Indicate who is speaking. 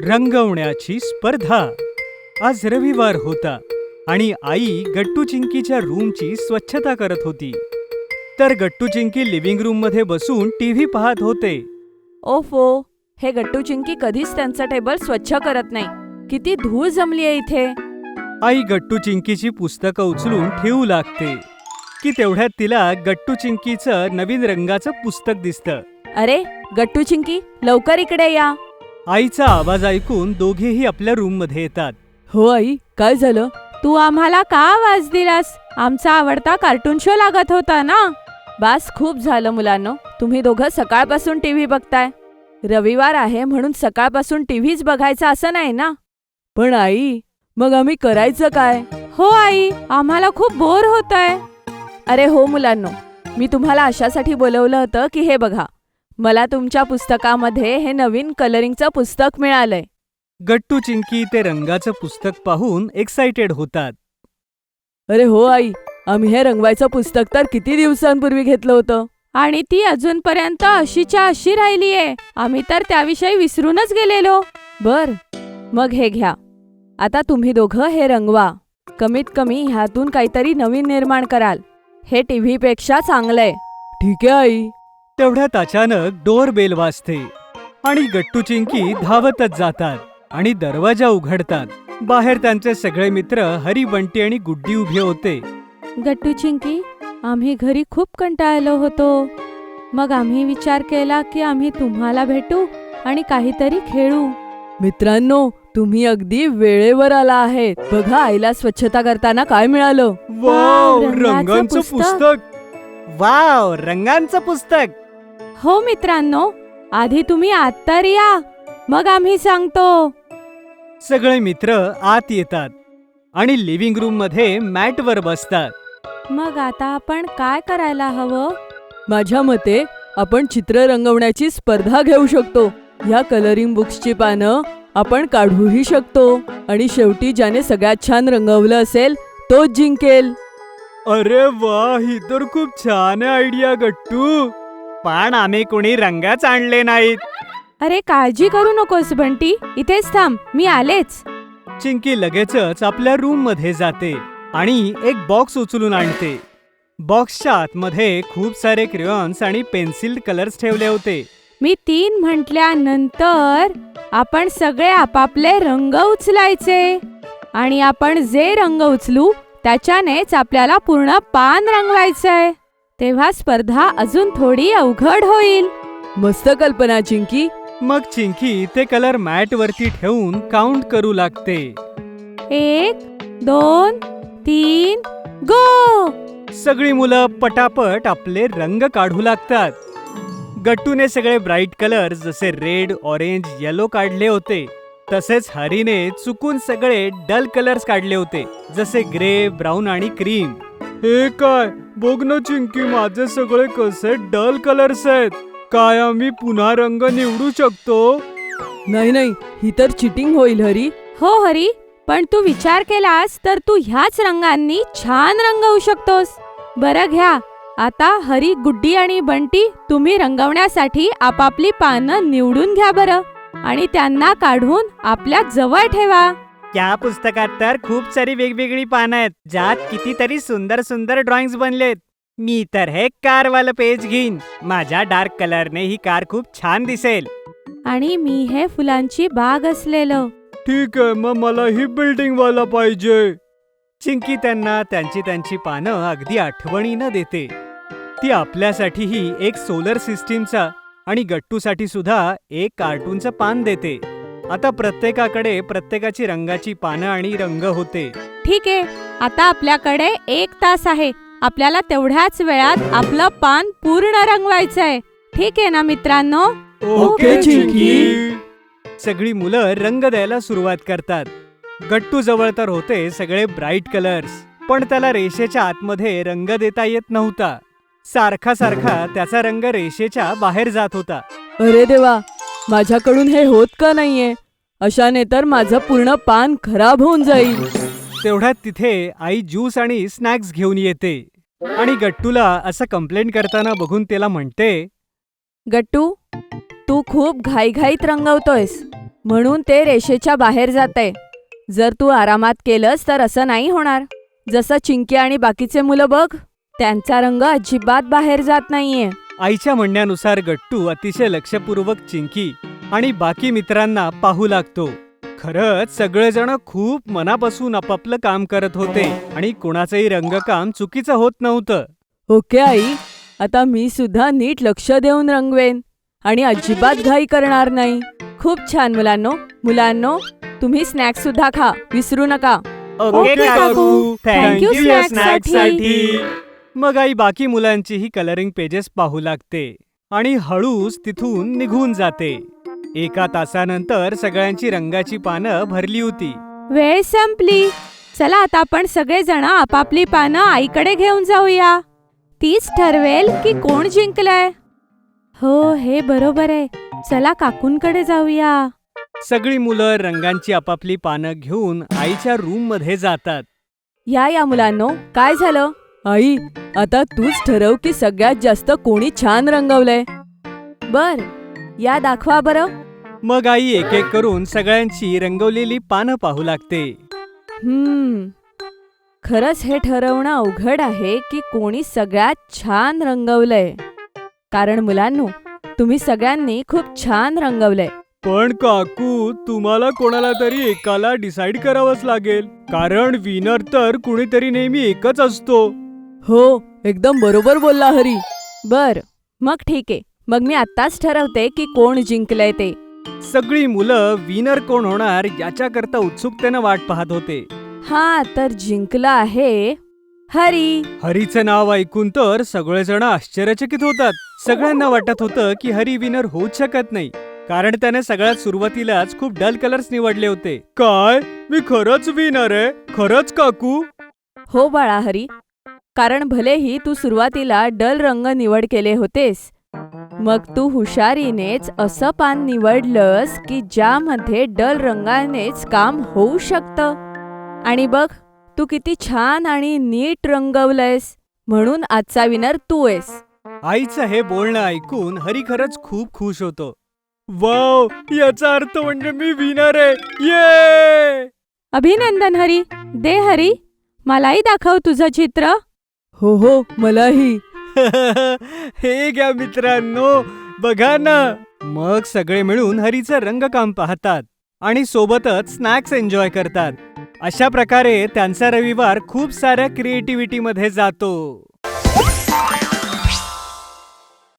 Speaker 1: रंगवण्याची स्पर्धा. आज रविवार होता आणि आई गट्टू चिंकीच्या रूमची स्वच्छता करत होती. तर गट्टू चिंकी लिव्हिंग रूम मध्ये बसून टीव्ही पाहत होते.
Speaker 2: ओफो, हे गट्टू चिंकी कधीच त्यांचा टेबल स्वच्छ करत नाही. किती धूळ जमलीये इथे.
Speaker 1: आई गट्टू चिंकीची पुस्तकं उचलून ठेवू लागते की तेवढ्यात तिला गट्टू चिंकीचं नवीन रंगाचं पुस्तक दिसतं.
Speaker 2: अरे गट्टू चिंकी, लवकर इकडे या.
Speaker 1: आईचा आवाज ऐकून दोघेही आपल्या रूम मध्ये येतात.
Speaker 2: हो आई, काय झालं? तू आम्हाला का आवाज दिलास? आमचा आवडता कार्टून शो लागत होता ना. बास, खूप झालं मुलांनो. तुम्ही दोघं सकाळपासून टीव्ही बघताय. रविवार आहे म्हणून सकाळपासून टीव्हीच बघायचा असं नाही ना. पण आई, मग आम्ही करायचं काय? हो आई, आम्हाला खूप बोर होतंय. अरे हो मुलांनो, मी तुम्हाला अशासाठी बोलवलं होतं की हे बघा, मला तुमच्या पुस्तकामध्ये हे नवीन कलरिंगचं पुस्तक मिळालंय.
Speaker 1: गट्टू चिंकी ते रंगाचं पुस्तक पाहून एक्साइटेड होतात.
Speaker 2: अरे हो आई, आम्ही हे रंगवायचं पुस्तक तर किती दिवसांपूर्वी घेतलं होतं आणि ती अजूनपर्यंत अशीच्या अशी राहिलीये. आम्ही तर त्याविषयी विसरूनच गेलेलो. बर, मग हे घ्या. आता तुम्ही दोघं हे रंगवा. कमीत कमी ह्यातून काहीतरी नवीन निर्माण कराल. हे टीव्ही पेक्षा चांगलंय. ठीक आहे आई.
Speaker 1: तेवढ्यात अचानक डोअर बेल वाजते आणि गट्टू चिंकी धावतच जातात आणि दरवाजा उघडतात. बाहेर त्यांचे सगळे मित्र हरी, बंटी आणि गुड्डी उभे होते.
Speaker 2: गट्टू चिंकी, आम्ही घरी खूप कंटाळलो होतो. मग आम्ही विचार केला की आम्ही तुम्हाला भेटू आणि काहीतरी खेळू. मित्रांनो, तुम्ही अगदी वेळेवर आला आहे. बघा, आईला स्वच्छता करताना काय मिळालं.
Speaker 1: वाव,
Speaker 2: रंगाचं
Speaker 1: रंगांचं
Speaker 2: पुस्तक.
Speaker 1: पुस्तक. वाव, रंगांचं पुस्तक.
Speaker 2: हो मित्रांनो, आधी तुम्ही आत तर या, मग आम्ही सांगतो.
Speaker 1: सगळे मित्र आत येतात आणि लिव्हिंग रूम मध्ये मॅट वर बसतात.
Speaker 2: मग आता आपण काय करायला हवं? माझ्या मते आपण चित्र रंगवण्याची स्पर्धा घेऊ शकतो. ह्या कलरिंग बुक्सची पानं आपण काढूही शकतो आणि शेवटी ज्याने सगळ्यात छान रंगवलं असेल तोच जिंकेल.
Speaker 1: अरे वा, ही तर खूप छान आयडिया गट्टू. पण आम्ही कोणी रंगच आणले नाहीत.
Speaker 2: अरे काळजी करू नकोस बंटी, इथेच थांब, मी आलेच.
Speaker 1: चिंकी लगेचच आपल्या रूम मध्ये जाते आणि एक बॉक्स उचलून आणते. बॉक्सच्या आतमध्ये खूप सारे क्रेयॉन्स आणि पेन्सिल कलर्स ठेवले होते.
Speaker 2: मी 3 म्हटल्यानंतर आपण सगळे आपापले रंग उचलायचे आणि आपण जे रंग उचलू त्याच्यानेच आपल्याला पूर्ण पान रंगवायचंय. तेव्हा स्पर्धा अजून थोडी अवघड होईल. मस्त कल्पना चिंकी.
Speaker 1: मग चिंकी ते कलर मॅट वरती ठेवून काउंट करू लागते.
Speaker 2: 1, 2, 3, गो.
Speaker 1: सगळी मुलं पटापट आपले रंग काढू लागतात. गट्टूने सगळे ब्राईट कलर जसे रेड, ऑरेंज, येलो काढले होते. तसेच हरीने चुकून सगळे डल कलर्स काढले होते, जसे ग्रे, ब्राऊन आणि क्रीम. हे काय, बघ ना चिंकी, माझे सगळे कसे डल कलर्स आहेत. काय आम्ही पुन्हा रंग निवडू शकतो?
Speaker 2: नाही, ही तर चिटिंग होईल हरी. हो हरी, पण तू विचार केलास तर तू ह्याच रंगांनी छान रंगवू शकतोस. बरं घ्या, आता हरी, गुड्डी आणि बंटी, तुम्ही रंगवण्यासाठी आपापली पानं निवडून घ्या बरं आणि त्यांना काढून आपल्या जवळ ठेवा.
Speaker 1: या पुस्तकात तर खूप सारी वेगवेगळी पानं आहेत, ज्यात कितीतरी सुंदर सुंदर ड्रॉइंग्स बनलेत. मी तर हे कारवालं पेज घेईन. माझ्या डार्क कलरने ही कार खूप छान दिसेल.
Speaker 2: आणि मी हे फुलांची बाग असलेलं.
Speaker 1: ठीक आहे, मग मला ही बिल्डिंग वाला पाहिजे. चिंकी त्यांना त्यांची पानं अगदी आठवणीनं देते. ती आपल्यासाठीही एक सोलर सिस्टीमचा आणि गट्टूसाठी सुद्धा एक कार्टूनचं पान देते. आता प्रत्येकाकडे प्रत्येकाची रंगाची पानं आणि रंग होते.
Speaker 2: ठीक आहे, आता आपल्याकडे 1 तास आहे. आपल्याला तेवढ्याच वेळात आपलं पान पूर्ण रंगवायचंय. ठीक आहे ना मित्रांनो?
Speaker 1: ओके चिंकी. सगळी मुलं रंग द्यायला सुरुवात करतात. गट्टू जवळ तर होते सगळे ब्राईट कलर्स, पण त्याला रेषेच्या आतमध्ये रंग देता येत नव्हता. सारखा त्याचा रंग रेषेच्या बाहेर जात होता.
Speaker 2: अरे देवा, माझ्याकडून हे होत का नाहीये? अशाने तर माझं पूर्ण पान खराब होऊन जाईल.
Speaker 1: तेवढ्यात तिथे आई ज्यूस आणि स्नॅक्स घेऊन येते आणि गट्टूला असं कंप्लेंट करताना बघून त्याला म्हणते,
Speaker 2: गट्टू, तू खूप घाईघाईत रंगवतोयस. म्हणून ते रेषेच्या बाहेर जाते. जर तू आरामात केलंस तर असं नाही होणार. जसं चिंकी आणि बाकीचे मुलं बघ, त्यांचा रंग अजिबात बाहेर जात नाहीये.
Speaker 1: आईच्या म्हणण्यानुसार गट्टू अतिशय लक्षपूर्वक चिंकी आणि बाकी मित्रांना पाहू लागतो. खरंच सगळेजण खूप मनापासून आपापलं काम करत होते आणि कोणाचंही रंगकाम चुकीचं होत नव्हतं.
Speaker 2: ओके आई, आता मी सुद्धा नीट लक्ष देऊन रंगवेन आणि अजिबात घाई करणार नाही. खूप छान मुलांनो, तुम्ही स्नॅक्स सुद्धा खा, विसरू नका.
Speaker 1: ओके काकू,
Speaker 2: थँक्यू
Speaker 1: थँक्यू या
Speaker 2: स्नॅक्ससाठी.
Speaker 1: स्नॅक्ससाठी. मग आई बाकी मुलांचीही कलरिंग पेजेस पाहू लागते आणि हळूच तिथून निघून जाते. 1 तासानंतर सगळ्यांची रंगाची पानं भरली होती.
Speaker 2: वेळ संपली. चला आता आपण सगळेजण आपापली पानं आईकडे घेऊन जाऊया. तीच ठरवेल की कोण जिंकलंय. हो, हे बरोबर आहे. चला काकूंकडे जाऊया.
Speaker 1: सगळी मुलं रंगांची आपापली पानं घेऊन आईच्या रूम मध्ये जातात.
Speaker 2: या मुलांनो, काय झालं? आई, आता तूच ठरव की सगळ्यात जास्त कोणी छान रंगवलंय. बर, या दाखवा बरं.
Speaker 1: मग आई एक एक करून सगळ्यांची रंगवलेली पानं पाहू लागते.
Speaker 2: खरंच हे ठरवणं अवघड आहे की कोणी सगळ्यात छान रंगवलंय. कारण मुलांनो, तुम्ही सगळ्यांनी खूप छान रंगवलंय.
Speaker 1: पण काकू, तुम्हाला कोणाला तरी एकाला डिसाइड करावंच लागेल, कारण विनर तर कुणीतरी नेहमी एकच असतो.
Speaker 2: हो, एकदम बरोबर बोलला हरी. बर, मग ठीक आहे. मग मी आत्ताच ठरवते की कोण जिंकलंय ते.
Speaker 1: सगळी मुलं विनर कोण होणार याच्याकरता उत्सुकतेनं वाट पाहत होते.
Speaker 2: हा, तर जिंकला आहे हरी.
Speaker 1: हरीचं नाव ऐकून तर सगळेजण आश्चर्यचकित होतात. सगळ्यांना वाटत होतं की हरी विनर होऊच शकत नाही, कारण त्याने सगळ्यात सुरुवातीलाच खूप डल कलर्स निवडले होते. काय, मी खरंच विनर आहे? खरंच काकू?
Speaker 2: हो बाळा हरी, कारण भलेही तू सुरुवातीला डल रंग निवड केले होतेस, मग तू हुशारीनेच असं पान निवडलंस की ज्यामध्ये डल रंगानेच काम होऊ शकतं. आणि बघ, तू किती छान आणि नीट रंगवलंयस, म्हणून आजचा विनर तू आहेस.
Speaker 1: आईचं हे बोलणं ऐकून हरी खरंच खूप खुश होतो. वाव, याचा अर्थ म्हणजे मी विनर आहे. ये!
Speaker 2: अभिनंदन हरी. दे हरी, मलाही दाखव तुझं चित्र. हो, मलाही.
Speaker 1: हे घ्या मित्रांनो, बघा ना. मग सगळे मिळून हरीचं रंगकाम पाहतात आणि सोबतच स्नॅक्स एन्जॉय करतात. अशा प्रकारे त्यांचा रविवार खूप साऱ्या क्रिएटिव्हिटी मध्ये जातो.